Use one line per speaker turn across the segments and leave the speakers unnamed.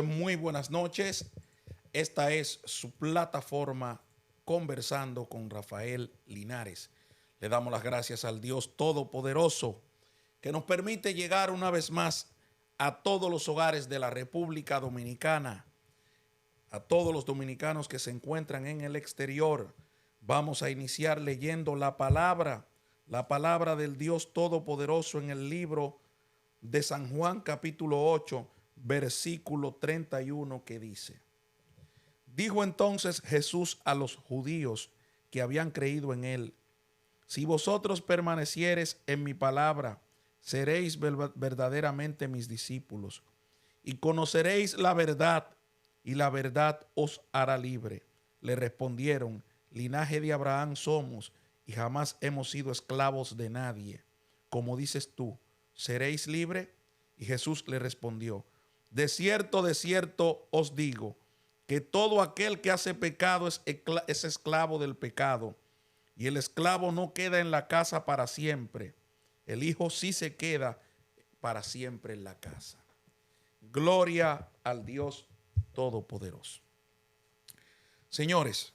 muy buenas noches. Esta es su plataforma Conversando con Rafael Linares. Le damos las gracias al Dios Todopoderoso que nos permite llegar una vez más a todos los hogares de la República Dominicana, a todos los dominicanos que se encuentran en el exterior. Vamos a iniciar leyendo la palabra del Dios Todopoderoso en el libro de San Juan capítulo 8, versículo 31, que dice: dijo entonces Jesús a los judíos que habían creído en él: si vosotros permaneciereis en mi palabra, seréis verdaderamente mis discípulos, y conoceréis la verdad, y la verdad os hará libre. Le respondieron: linaje de Abraham somos, y jamás hemos sido esclavos de nadie. Como dices tú, ¿seréis libres? Y Jesús le respondió: de cierto os digo, que todo aquel que hace pecado es esclavo del pecado. Y el esclavo no queda en la casa para siempre. El Hijo sí se queda para siempre en la casa. Gloria al Dios Todopoderoso. Señores,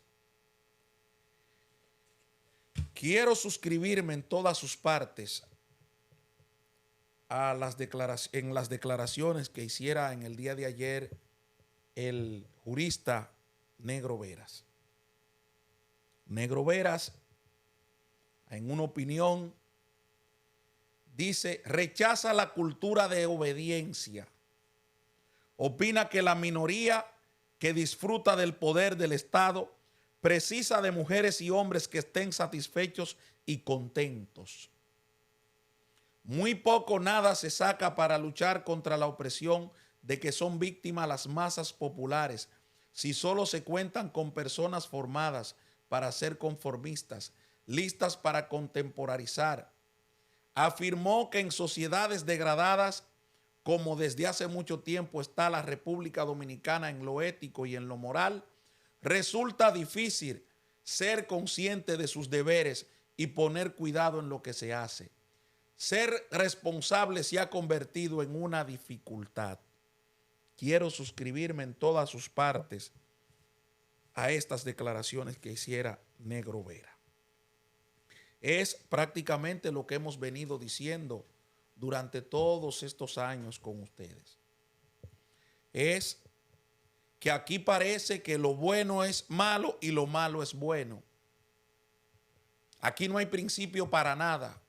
quiero suscribirme en todas sus partes a las declaraciones que hiciera en el día de ayer el jurista Negro Veras. Negro Veras, en una opinión, dice: rechaza la cultura de obediencia. Opina que la minoría que disfruta del poder del Estado precisa de mujeres y hombres que estén satisfechos y contentos. Muy poco nada se saca para luchar contra la opresión de que son víctimas las masas populares, si solo se cuentan con personas formadas para ser conformistas, listas para contemporarizar. Afirmó que en sociedades degradadas, como desde hace mucho tiempo está la República Dominicana en lo ético y en lo moral, resulta difícil ser consciente de sus deberes y poner cuidado en lo que se hace. Ser responsable se ha convertido en una dificultad. Quiero suscribirme en todas sus partes a estas declaraciones que hiciera Negro Vera. Es prácticamente lo que hemos venido diciendo durante todos estos años con ustedes. Es que aquí parece que lo bueno es malo y lo malo es bueno. Aquí no hay principio para nada.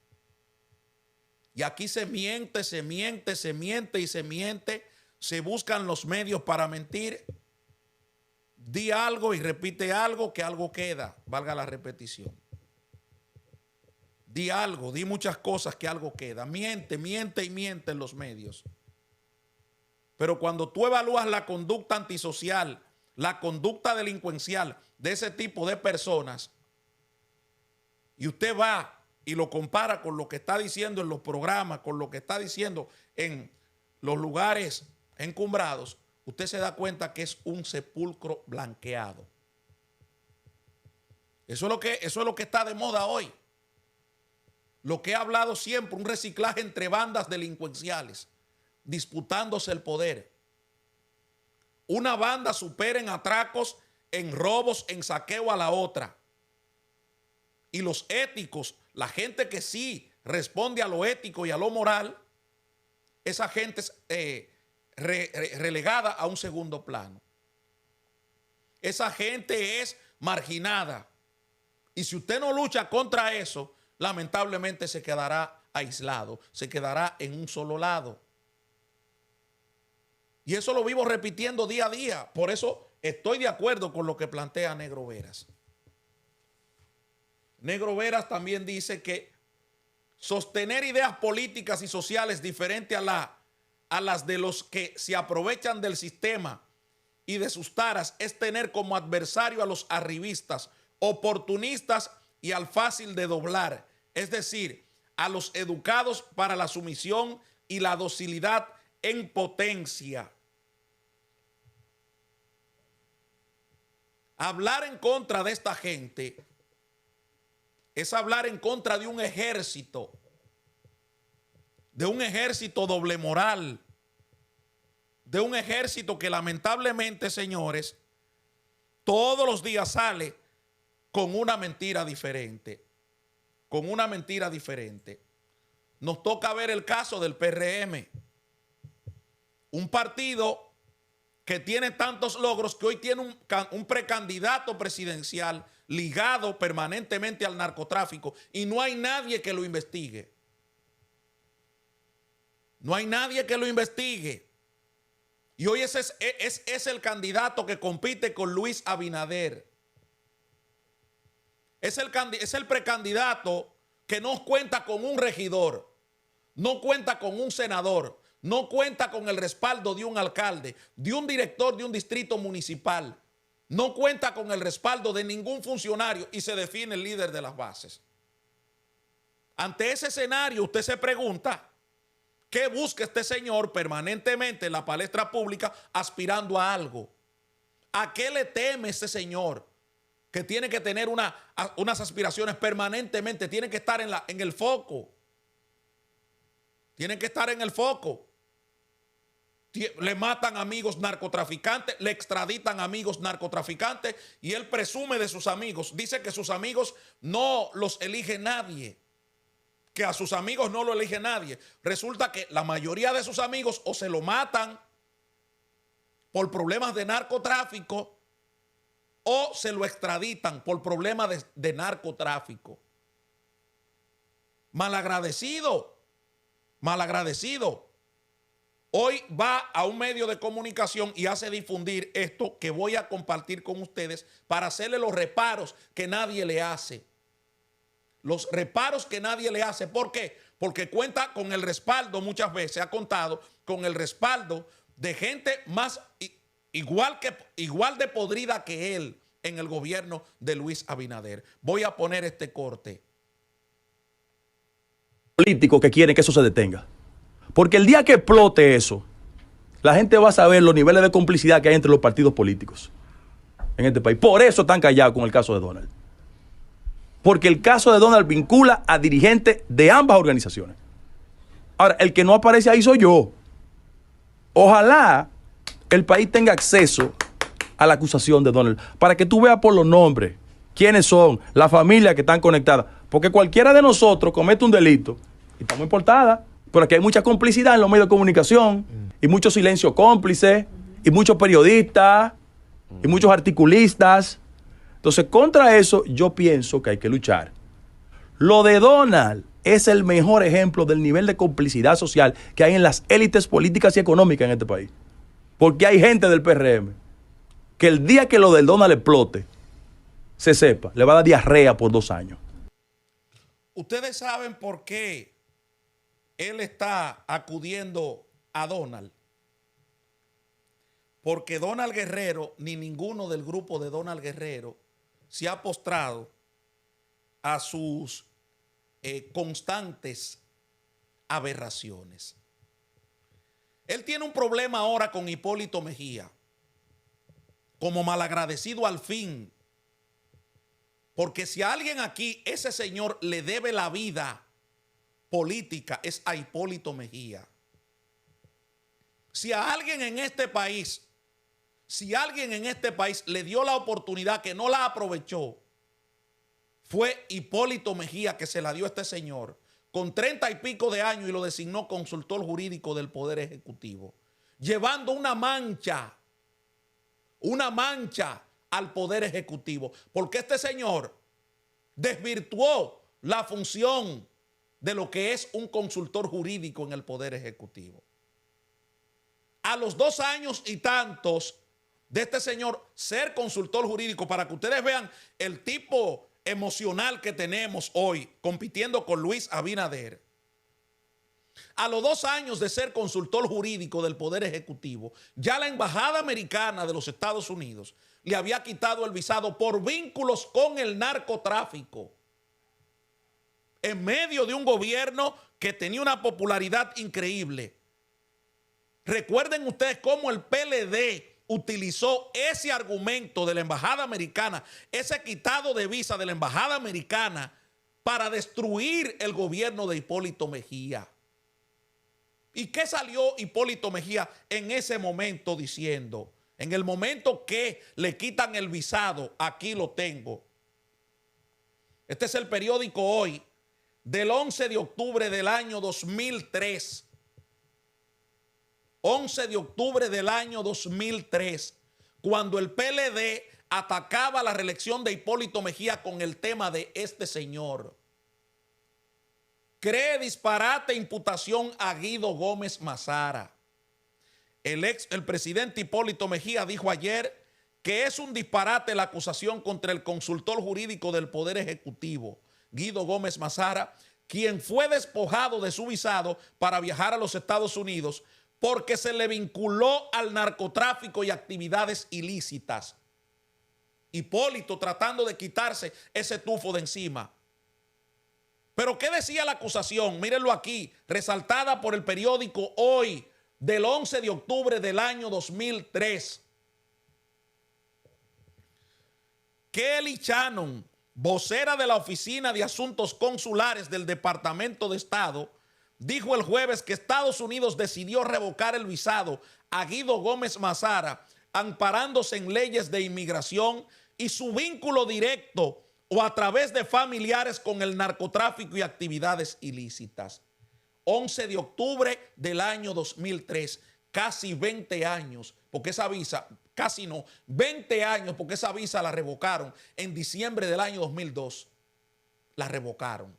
Y aquí se miente, se miente, se miente y se miente. Se buscan los medios para mentir. Di algo y repite algo, que algo queda, valga la repetición. Di algo, di muchas cosas, que algo queda. Miente, miente y miente en los medios. Pero cuando tú evalúas la conducta antisocial, la conducta delincuencial de ese tipo de personas, y usted va y lo compara con lo que está diciendo en los programas, con lo que está diciendo en los lugares encumbrados, usted se da cuenta que es un sepulcro blanqueado. Eso es lo que está de moda hoy. Lo que he hablado siempre, un reciclaje entre bandas delincuenciales, disputándose el poder. Una banda supera en atracos, en robos, en saqueo a la otra. Y los éticos, la gente que sí responde a lo ético y a lo moral, esa gente es relegada a un segundo plano. Esa gente es marginada. Y si usted no lucha contra eso, lamentablemente se quedará aislado, se quedará en un solo lado. Y eso lo vivo repitiendo día a día. Por eso estoy de acuerdo con lo que plantea Negro Veras. Negro Veras también dice que sostener ideas políticas y sociales diferentes a las de los que se aprovechan del sistema y de sus taras es tener como adversario a los arribistas, oportunistas y al fácil de doblar, es decir, a los educados para la sumisión y la docilidad en potencia. Hablar en contra de esta gente es hablar en contra de un ejército doble moral, de un ejército que lamentablemente, señores, todos los días sale con una mentira diferente. Con una mentira diferente. Nos toca ver el caso del PRM. Un partido que tiene tantos logros que hoy tiene un precandidato presidencial ligado permanentemente al narcotráfico y no hay nadie que lo investigue. No hay nadie que lo investigue. Y hoy ese es el candidato que compite con Luis Abinader. Es el precandidato que no cuenta con un regidor, no cuenta con un senador, no cuenta con el respaldo de un alcalde, de un director de un distrito municipal, no cuenta con el respaldo de ningún funcionario y se define el líder de las bases. Ante ese escenario usted se pregunta, ¿qué busca este señor permanentemente en la palestra pública aspirando a algo? ¿A qué le teme este señor que tiene que tener unas aspiraciones permanentemente? Tiene que estar en el foco. Tienen que estar en el foco. Le matan amigos narcotraficantes, le extraditan amigos narcotraficantes y él presume de sus amigos. Dice que sus amigos no los elige nadie, que a sus amigos no lo elige nadie. Resulta que la mayoría de sus amigos o se lo matan por problemas de narcotráfico o se lo extraditan por problemas de narcotráfico. Malagradecido, malagradecido. Hoy va a un medio de comunicación y hace difundir esto que voy a compartir con ustedes para hacerle los reparos que nadie le hace. Los reparos que nadie le hace. ¿Por qué? Porque cuenta con el respaldo, muchas veces ha contado con el respaldo de gente más igual de podrida que él en el gobierno de Luis Abinader. Voy a poner este corte.
Políticos que quieren que eso se detenga. Porque el día que explote eso, la gente va a saber los niveles de complicidad que hay entre los partidos políticos en este país. Por eso están callados con el caso de Donald. Porque el caso de Donald vincula a dirigentes de ambas organizaciones. Ahora, el que no aparece ahí soy yo. Ojalá el país tenga acceso a la acusación de Donald para que tú veas por los nombres quiénes son, las familias que están conectadas. Porque cualquiera de nosotros comete un delito y estamos en portada. Pero aquí hay mucha complicidad en los medios de comunicación y mucho silencio cómplice y muchos periodistas y muchos articulistas. Entonces, contra eso yo pienso que hay que luchar. Lo de Donald es el mejor ejemplo del nivel de complicidad social que hay en las élites políticas y económicas en este país. Porque hay gente del PRM que el día que lo del Donald explote, se sepa, le va a dar diarrea por 2 años.
Ustedes saben por qué él está acudiendo a Donald. Porque Donald Guerrero, ni ninguno del grupo de Donald Guerrero, se ha postrado a sus constantes aberraciones. Él tiene un problema ahora con Hipólito Mejía, como malagradecido al fin. Porque si a alguien aquí, ese señor le debe la vida política, es a Hipólito Mejía. Si a alguien en este país, le dio la oportunidad que no la aprovechó, fue Hipólito Mejía, que se la dio a este señor con 30 y pico de años y lo designó consultor jurídico del Poder Ejecutivo, llevando una mancha al Poder Ejecutivo, porque este señor desvirtuó la función de lo que es un consultor jurídico en el Poder Ejecutivo. A los 2 años y tantos de este señor ser consultor jurídico, para que ustedes vean el tipo emocional que tenemos hoy compitiendo con Luis Abinader. A los 2 años de ser consultor jurídico del Poder Ejecutivo, ya la Embajada Americana de los Estados Unidos le había quitado el visado por vínculos con el narcotráfico. En medio de un gobierno que tenía una popularidad increíble. Recuerden ustedes cómo el PLD utilizó ese argumento de la Embajada Americana, ese quitado de visa de la Embajada Americana para destruir el gobierno de Hipólito Mejía. ¿Y qué salió Hipólito Mejía en ese momento diciendo? En el momento que le quitan el visado, aquí lo tengo. Este es el periódico Hoy, del 11 de octubre del año 2003. 11 de octubre del año 2003, cuando el PLD atacaba la reelección de Hipólito Mejía con el tema de este señor. Cree disparate imputación a Guido Gómez Mazara. El presidente Hipólito Mejía dijo ayer que es un disparate la acusación contra el consultor jurídico del Poder Ejecutivo, Guido Gómez Mazara, quien fue despojado de su visado para viajar a los Estados Unidos porque se le vinculó al narcotráfico y actividades ilícitas. Hipólito tratando de quitarse ese tufo de encima. Pero ¿qué decía la acusación? Mírenlo aquí, resaltada por el periódico Hoy, del 11 de octubre del año 2003. Kelly Shannon, vocera de la Oficina de Asuntos Consulares del Departamento de Estado, dijo el jueves que Estados Unidos decidió revocar el visado a Guido Gómez Mazara, amparándose en leyes de inmigración y su vínculo directo o a través de familiares con el narcotráfico y actividades ilícitas. 11 de octubre del año 2003, casi 20 años, porque esa visa, casi no, 20 años, porque esa visa la revocaron en diciembre del año 2002. La revocaron.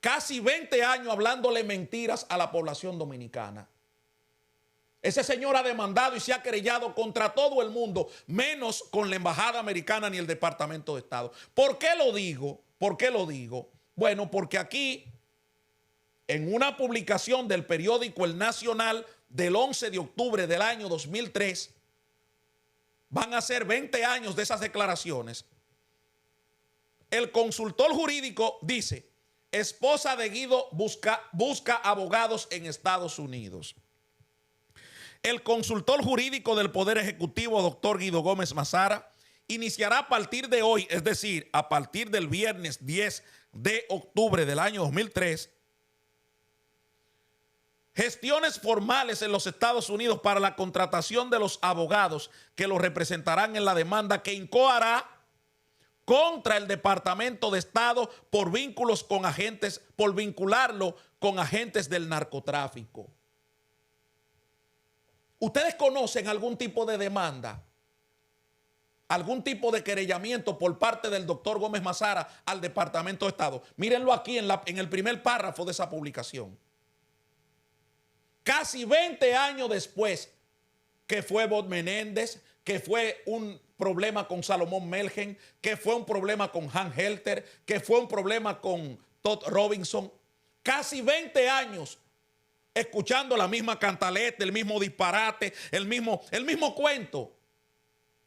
Casi 20 años hablándole mentiras a la población dominicana. Ese señor ha demandado y se ha querellado contra todo el mundo, menos con la Embajada Americana ni el Departamento de Estado. ¿Por qué lo digo? ¿Por qué lo digo? Bueno, porque aquí, en una publicación del periódico El Nacional del 11 de octubre del año 2003, van a ser 20 años de esas declaraciones. El consultor jurídico dice: esposa de Guido busca abogados en Estados Unidos. El consultor jurídico del Poder Ejecutivo, doctor Guido Gómez Mazara, iniciará a partir de hoy, es decir, a partir del viernes 10 de octubre del año 2003, gestiones formales en los Estados Unidos para la contratación de los abogados que lo representarán en la demanda que incoará contra el Departamento de Estado por vínculos con agentes, por vincularlo con agentes del narcotráfico. ¿Ustedes conocen algún tipo de demanda, algún tipo de querellamiento por parte del doctor Gómez Mazara al Departamento de Estado? Mírenlo aquí en el primer párrafo de esa publicación. Casi 20 años después, que fue Bob Menéndez, que fue un problema con Salomón Melgen, que fue un problema con Han Helter, que fue un problema con Todd Robinson. Casi 20 años escuchando la misma cantaleta, el mismo disparate, el mismo cuento.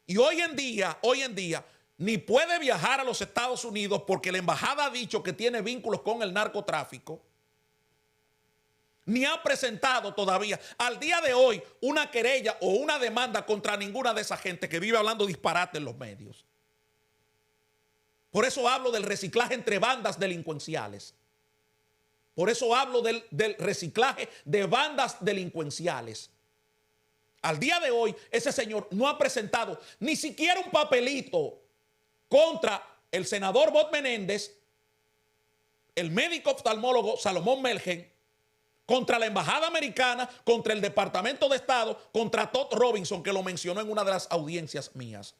Y hoy en día, ni puede viajar a los Estados Unidos porque la embajada ha dicho que tiene vínculos con el narcotráfico, ni ha presentado todavía al día de hoy una querella o una demanda contra ninguna de esa gente que vive hablando disparate en los medios. Por eso hablo del reciclaje entre bandas delincuenciales. Por eso hablo del reciclaje de bandas delincuenciales. Al día de hoy, ese señor no ha presentado ni siquiera un papelito contra el senador Bob Menéndez, el médico oftalmólogo Salomón Melgen, contra la embajada americana, contra el Departamento de Estado, contra Todd Robinson, que lo mencionó en una de las audiencias mías.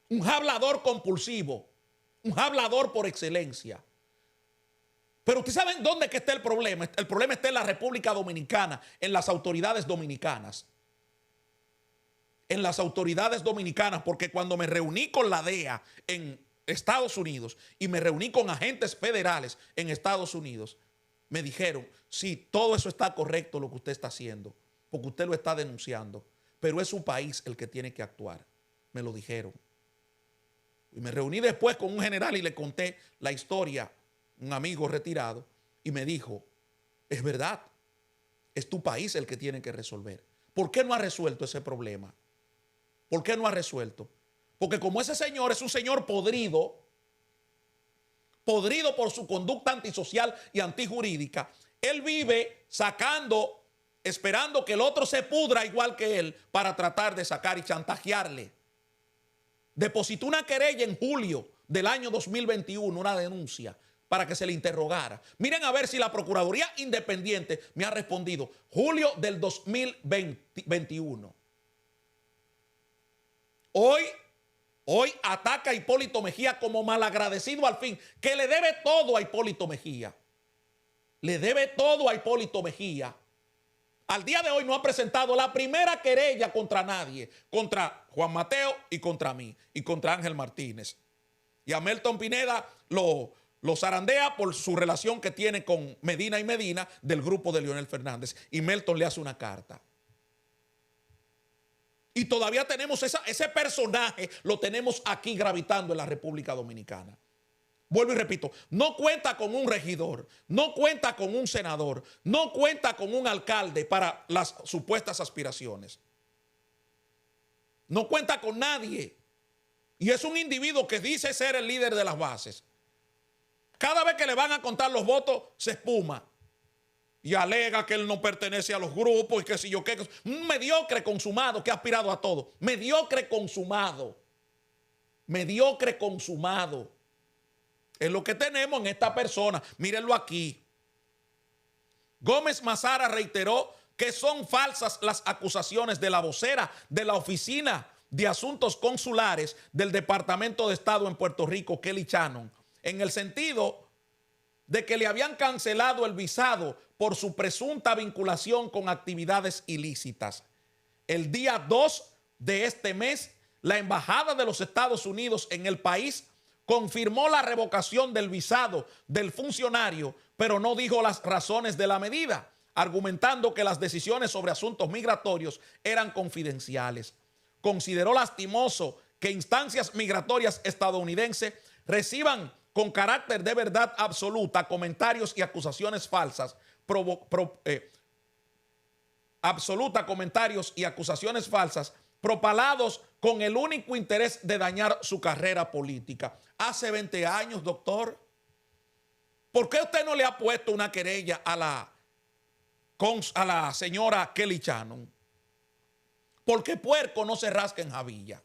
Un hablador compulsivo, un hablador por excelencia. Pero ustedes saben dónde que está el problema. El problema está en la República Dominicana, en las autoridades dominicanas. En las autoridades dominicanas, porque cuando me reuní con la DEA en Estados Unidos y me reuní con agentes federales en Estados Unidos, me dijeron: sí, todo eso está correcto lo que usted está haciendo, porque usted lo está denunciando, pero es su país el que tiene que actuar. Me lo dijeron. Y me reuní después con un general y le conté la historia, un amigo retirado, y me dijo: es verdad, es tu país el que tiene que resolver. ¿Por qué no ha resuelto ese problema? ¿Por qué no ha resuelto? Porque como ese señor es un señor podrido, podrido por su conducta antisocial y antijurídica. Él vive sacando, esperando que el otro se pudra igual que él para tratar de sacar y chantajearle. Depositó una querella en julio del año 2021, una denuncia para que se le interrogara. Miren a ver si la Procuraduría Independiente me ha respondido. Julio del 2021. Hoy ataca a Hipólito Mejía como malagradecido al fin, que le debe todo a Hipólito Mejía. Le debe todo a Hipólito Mejía. Al día de hoy no ha presentado la primera querella contra nadie, contra Juan Mateo y contra mí, y contra Ángel Martínez. Y a Melton Pineda lo zarandea por su relación que tiene con Medina y Medina del grupo de Leonel Fernández. Y Melton le hace una carta. Y todavía tenemos ese personaje, lo tenemos aquí gravitando en la República Dominicana. Vuelvo y repito, no cuenta con un regidor, no cuenta con un senador, no cuenta con un alcalde para las supuestas aspiraciones. No cuenta con nadie. Y es un individuo que dice ser el líder de las bases. Cada vez que le van a contar los votos, se espuma. Y alega que él no pertenece a los grupos y que si yo qué. Un mediocre consumado que ha aspirado a todo. Mediocre consumado. Mediocre consumado. Es lo que tenemos en esta persona. Mírenlo aquí. Gómez Mazara reiteró que son falsas las acusaciones de la vocera de la Oficina de Asuntos Consulares del Departamento de Estado en Puerto Rico, Kelly Shannon, en el sentido de que le habían cancelado el visado por su presunta vinculación con actividades ilícitas. El día 2 de este mes, la Embajada de los Estados Unidos en el país confirmó la revocación del visado del funcionario, pero no dijo las razones de la medida, argumentando que las decisiones sobre asuntos migratorios eran confidenciales. Consideró lastimoso que instancias migratorias estadounidenses reciban con carácter de verdad absoluta comentarios y acusaciones falsas, propalados con el único interés de dañar su carrera política. Hace 20 años, doctor, ¿por qué usted no le ha puesto una querella a la señora Kelly Shannon? Porque puerco no se rasca en jabilla.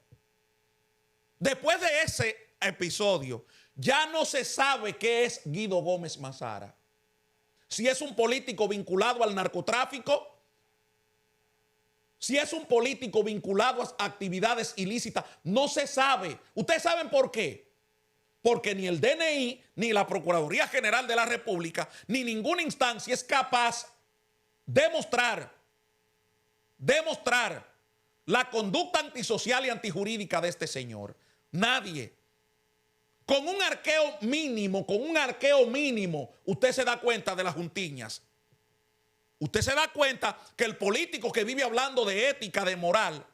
Después de ese episodio, ya no se sabe qué es Guido Gómez Mazara. Si es un político vinculado al narcotráfico, si es un político vinculado a actividades ilícitas, no se sabe. ¿Ustedes saben por qué? Porque ni el DNI, ni la Procuraduría General de la República, ni ninguna instancia es capaz de demostrar la conducta antisocial y antijurídica de este señor. Nadie. Con un arqueo mínimo, usted se da cuenta de las juntiñas. Usted se da cuenta que el político que vive hablando de ética, de moral,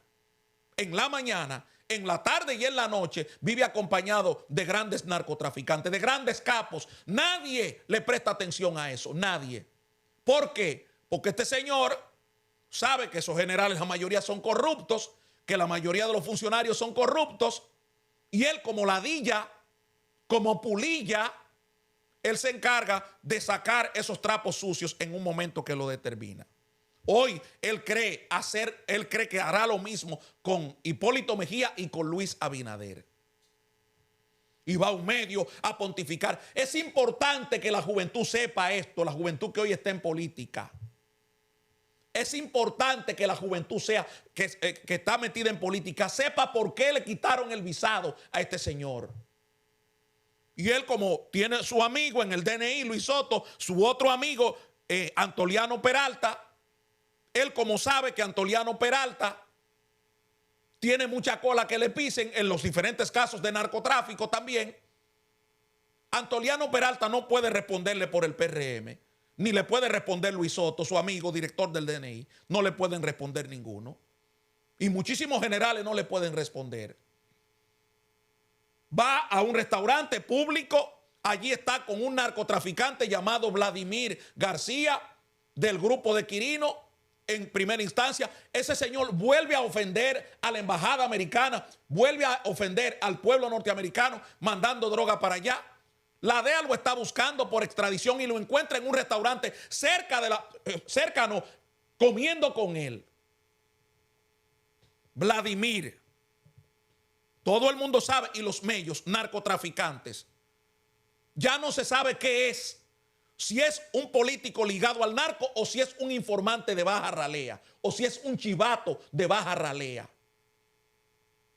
en la mañana, en la tarde y en la noche, vive acompañado de grandes narcotraficantes, de grandes capos. Nadie le presta atención a eso, nadie. ¿Por qué? Porque este señor sabe que esos generales, la mayoría son corruptos, que la mayoría de los funcionarios son corruptos, y él como ladilla, como pulilla, él se encarga de sacar esos trapos sucios en un momento que lo determina. Hoy él cree que hará lo mismo con Hipólito Mejía y con Luis Abinader. Y va a un medio a pontificar. Es importante que la juventud sepa esto, la juventud que hoy está en política. Es importante que la juventud que está metida en política sepa por qué le quitaron el visado a este señor. Y él, como tiene su amigo en el DNI, Luis Soto, su otro amigo, Antoliano Peralta, él como sabe que Antoliano Peralta tiene mucha cola que le pisen en los diferentes casos de narcotráfico también, Antoliano Peralta no puede responderle por el PRM, ni le puede responder Luis Soto, su amigo, director del DNI. No le pueden responder ninguno. Y muchísimos generales no le pueden responder. Va a un restaurante público, allí está con un narcotraficante llamado Vladimir García, del grupo de Quirino, en primera instancia. Ese señor vuelve a ofender a la embajada americana, vuelve a ofender al pueblo norteamericano, mandando droga para allá. La DEA lo está buscando por extradición y lo encuentra en un restaurante cercano, comiendo con él. Vladimir. Todo el mundo sabe, y los medios, narcotraficantes. Ya no se sabe qué es. Si es un político ligado al narco o si es un informante de baja ralea o si es un chivato de baja ralea.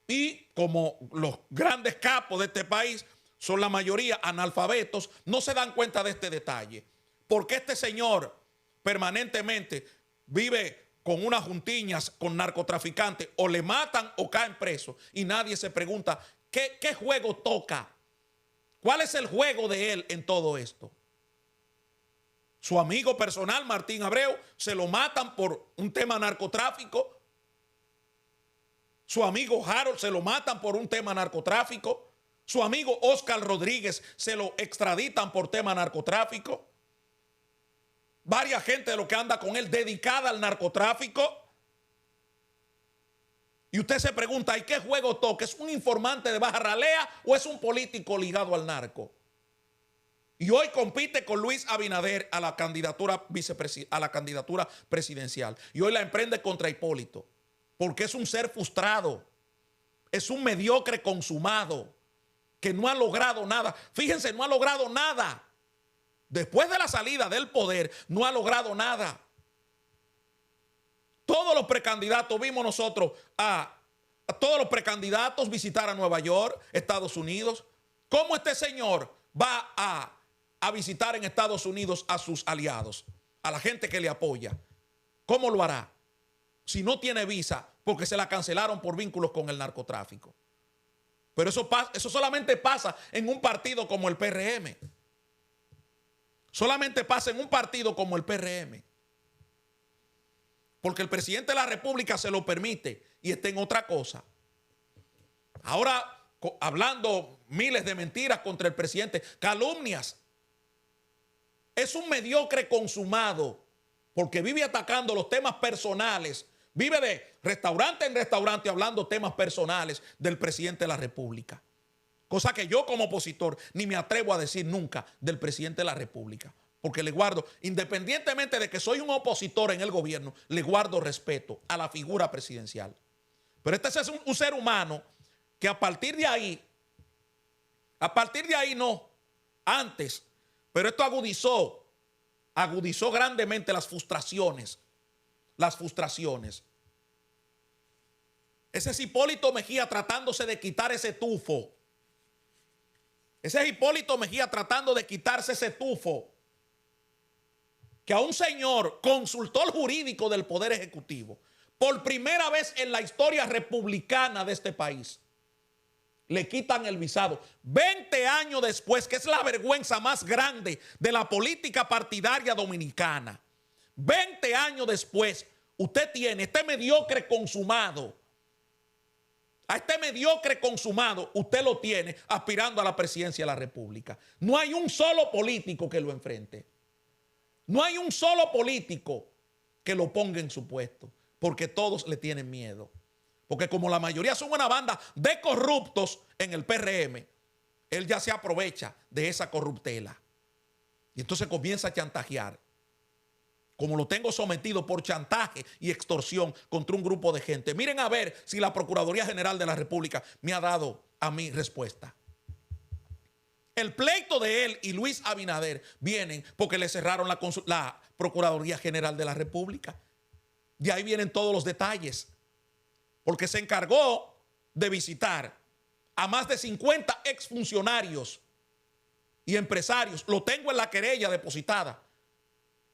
Y como los grandes capos de este país son la mayoría analfabetos, no se dan cuenta de este detalle. Porque este señor permanentemente vive con unas juntiñas con narcotraficantes, o le matan o caen presos, y nadie se pregunta qué juego toca, cuál es el juego de él en todo esto. Su amigo personal, Martín Abreu, se lo matan por un tema narcotráfico. Su amigo Harold se lo matan por un tema narcotráfico. Su amigo Oscar Rodríguez se lo extraditan por tema narcotráfico. Varias gente de lo que anda con él dedicada al narcotráfico. Y usted se pregunta, ¿y qué juego toca? ¿Es un informante de baja ralea o es un político ligado al narco? Y hoy compite con Luis Abinader a la candidatura presidencial. Y hoy la emprende contra Hipólito. Porque es un ser frustrado. Es un mediocre consumado. Que no ha logrado nada. Fíjense, no ha logrado nada. Después de la salida del poder, no ha logrado nada. Todos los precandidatos, vimos nosotros a todos los precandidatos visitar a Nueva York, Estados Unidos. ¿Cómo este señor va a visitar en Estados Unidos a sus aliados, a la gente que le apoya? ¿Cómo lo hará? Si no tiene visa, porque se la cancelaron por vínculos con el narcotráfico. Pero eso solamente pasa en un partido como el PRM. Solamente pasa en un partido como el PRM. Porque el presidente de la República se lo permite y está en otra cosa. Ahora, hablando miles de mentiras contra el presidente, calumnias. Es un mediocre consumado porque vive atacando los temas personales. Vive de restaurante en restaurante hablando temas personales del presidente de la República. Cosa que yo como opositor ni me atrevo a decir nunca del presidente de la República. Porque le guardo, independientemente de que soy un opositor en el gobierno, le guardo respeto a la figura presidencial. Pero este es un ser humano que a partir de ahí no, antes, pero esto agudizó grandemente las frustraciones. Ese es Hipólito Mejía tratándose de quitar ese tufo. Ese es Hipólito Mejía tratando de quitarse ese tufo. Que a un señor consultor jurídico del Poder Ejecutivo, por primera vez en la historia republicana de este país, le quitan el visado. 20 años después, que es la vergüenza más grande de la política partidaria dominicana. 20 años después, usted tiene este mediocre consumado. A este mediocre consumado, usted lo tiene aspirando a la presidencia de la República. No hay un solo político que lo enfrente. No hay un solo político que lo ponga en su puesto, porque todos le tienen miedo. Porque como la mayoría son una banda de corruptos en el PRM, él ya se aprovecha de esa corruptela. Y entonces comienza a chantajear. Como lo tengo sometido por chantaje y extorsión contra un grupo de gente. Miren a ver si la Procuraduría General de la República me ha dado a mí respuesta. El pleito de él y Luis Abinader vienen porque le cerraron la Procuraduría General de la República. De ahí vienen todos los detalles. Porque se encargó de visitar a más de 50 exfuncionarios y empresarios. Lo tengo en la querella depositada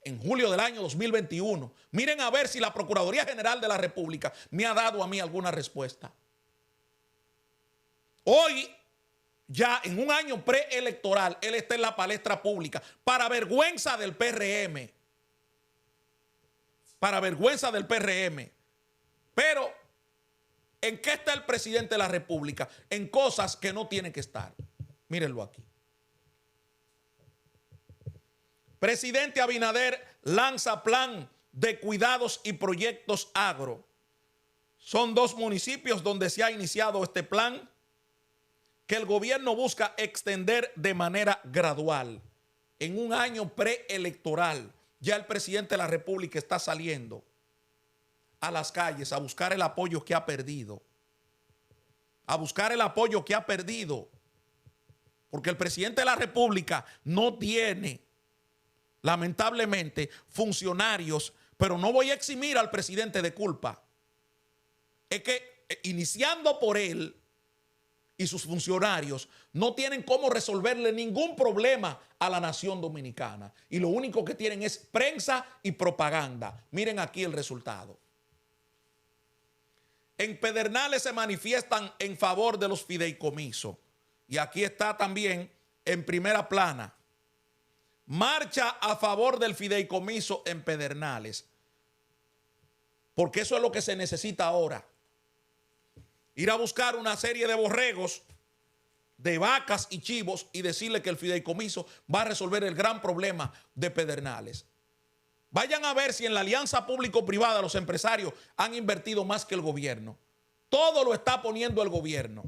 en julio del año 2021. Miren a ver si la Procuraduría General de la República me ha dado a mí alguna respuesta. Hoy, ya en un año preelectoral, él está en la palestra pública para vergüenza del PRM. Para vergüenza del PRM. Pero, ¿en qué está el presidente de la República? En cosas que no tiene que estar. Mírenlo aquí. Presidente Abinader lanza plan de cuidados y proyectos agro. Son 2 municipios donde se ha iniciado este plan que el gobierno busca extender de manera gradual. En un año preelectoral, ya el presidente de la República está saliendo a las calles a buscar el apoyo que ha perdido. A buscar el apoyo que ha perdido. Porque el presidente de la República no tiene, lamentablemente, funcionarios, pero no voy a eximir al presidente de culpa. Es que iniciando por él y sus funcionarios no tienen cómo resolverle ningún problema a la nación dominicana. Y lo único que tienen es prensa y propaganda. Miren aquí el resultado. En Pedernales se manifiestan en favor de los fideicomisos. Y aquí está también en primera plana. Marcha a favor del fideicomiso en Pedernales. Porque eso es lo que se necesita ahora. Ir a buscar una serie de borregos, de vacas y chivos y decirle que el fideicomiso va a resolver el gran problema de Pedernales. Vayan a ver si en la alianza público-privada los empresarios han invertido más que el gobierno. Todo lo está poniendo el gobierno.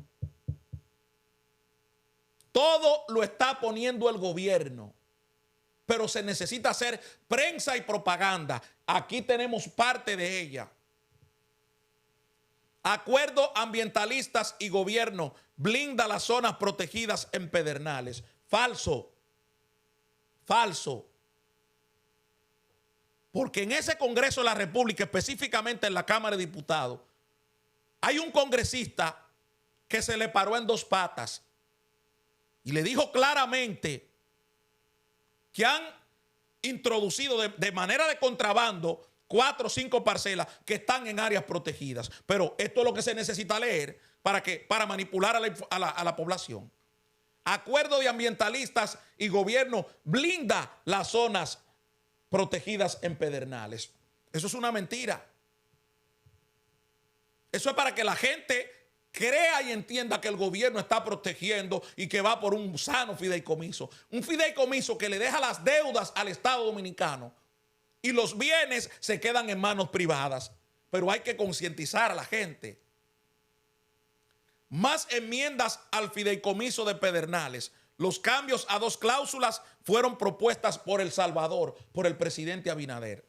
Todo lo está poniendo el gobierno. Pero se necesita hacer prensa y propaganda. Aquí tenemos parte de ella. Acuerdo ambientalistas y gobierno blinda las zonas protegidas en Pedernales. Falso. Falso. Porque en ese Congreso de la República, específicamente en la Cámara de Diputados, hay un congresista que se le paró en dos patas y le dijo claramente que han introducido de manera de contrabando 4 o 5 parcelas que están en áreas protegidas. Pero esto es lo que se necesita leer para manipular a la población. Acuerdo de ambientalistas y gobierno blinda las zonas protegidas en Pedernales. Eso es una mentira. Eso es para que la gente crea y entienda que el gobierno está protegiendo y que va por un sano fideicomiso. Un fideicomiso que le deja las deudas al Estado dominicano y los bienes se quedan en manos privadas. Pero hay que concientizar a la gente. Más enmiendas al fideicomiso de Pedernales. Los cambios a 2 cláusulas fueron propuestas por El Salvador, por el presidente Abinader.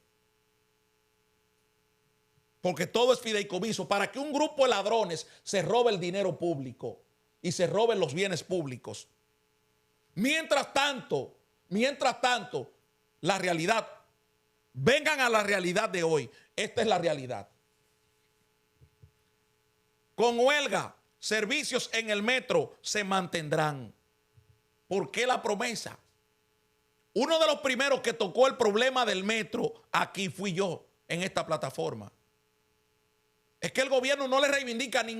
Porque todo es fideicomiso para que un grupo de ladrones se robe el dinero público y se roben los bienes públicos. Mientras tanto, la realidad, vengan a la realidad de hoy. Esta es la realidad. Con huelga, servicios en el metro se mantendrán. ¿Por qué la promesa? Uno de los primeros que tocó el problema del metro aquí fui yo en esta plataforma. Es que el gobierno no le reivindica no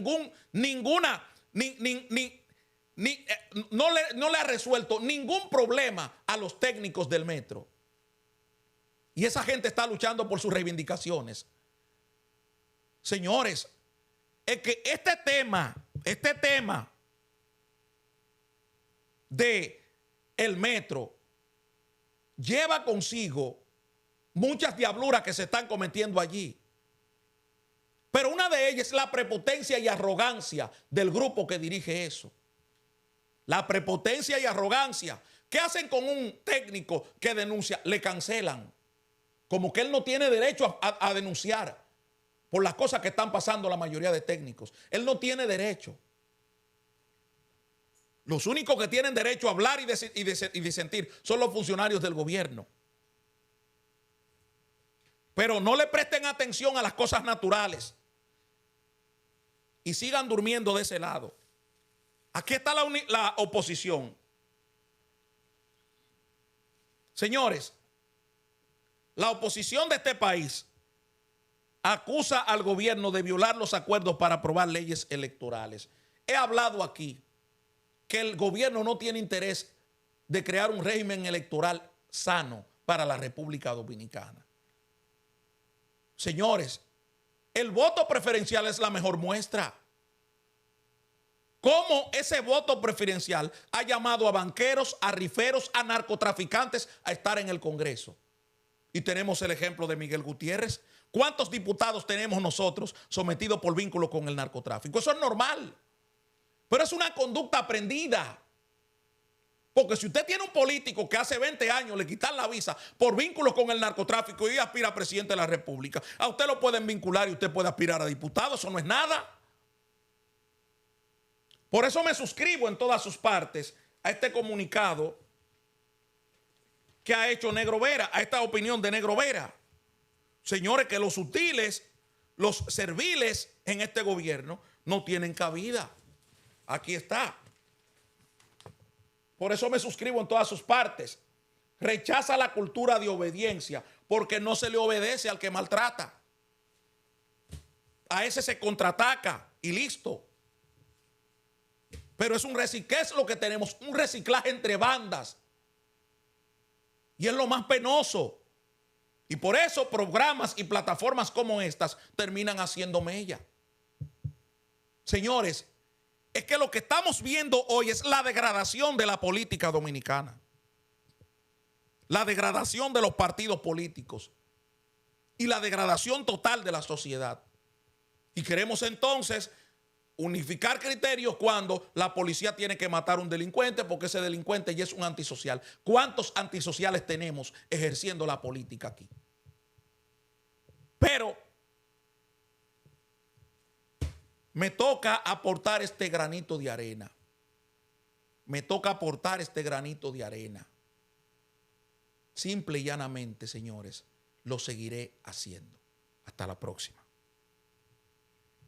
le ha resuelto ningún problema a los técnicos del metro. Y esa gente está luchando por sus reivindicaciones. Señores, es que este tema de el metro lleva consigo muchas diabluras que se están cometiendo allí. Pero una de ellas es la prepotencia y arrogancia del grupo que dirige eso. La prepotencia y arrogancia. ¿Qué hacen con un técnico que denuncia? Le cancelan. Como que él no tiene derecho a denunciar por las cosas que están pasando la mayoría de técnicos. Él no tiene derecho. Los únicos que tienen derecho a hablar y disentir son los funcionarios del gobierno. Pero no le presten atención a las cosas naturales. Y sigan durmiendo de ese lado. Aquí está la oposición. Señores, la oposición de este país acusa al gobierno de violar los acuerdos para aprobar leyes electorales. He hablado aquí que el gobierno no tiene interés de crear un régimen electoral sano para la República Dominicana. Señores, el voto preferencial es la mejor muestra. Cómo ese voto preferencial ha llamado a banqueros, a riferos, a narcotraficantes a estar en el Congreso. Y tenemos el ejemplo de Miguel Gutiérrez. ¿Cuántos diputados tenemos nosotros sometidos por vínculo con el narcotráfico? Eso es normal. Pero es una conducta aprendida. Porque si usted tiene un político que hace 20 años le quitan la visa por vínculos con el narcotráfico y aspira a presidente de la República, a usted lo pueden vincular y usted puede aspirar a diputado. Eso no es nada. Por eso me suscribo en todas sus partes a este comunicado que ha hecho Negro Vera, a esta opinión de Negro Vera. Señores, que los sutiles, los serviles en este gobierno no tienen cabida. Aquí está. Por eso me suscribo en todas sus partes. Rechaza la cultura de obediencia porque no se le obedece al que maltrata. A ese se contraataca y listo. Pero es un reciclaje, ¿qué es lo que tenemos? Un reciclaje entre bandas. Y es lo más penoso. Y por eso programas y plataformas como estas terminan haciendo mella. Señores, es que lo que estamos viendo hoy es la degradación de la política dominicana. La degradación de los partidos políticos. Y la degradación total de la sociedad. Y queremos entonces unificar criterios cuando la policía tiene que matar a un delincuente porque ese delincuente ya es un antisocial. ¿Cuántos antisociales tenemos ejerciendo la política aquí? Pero me toca aportar este granito de arena. Me toca aportar este granito de arena. Simple y llanamente, señores, lo seguiré haciendo. Hasta la próxima.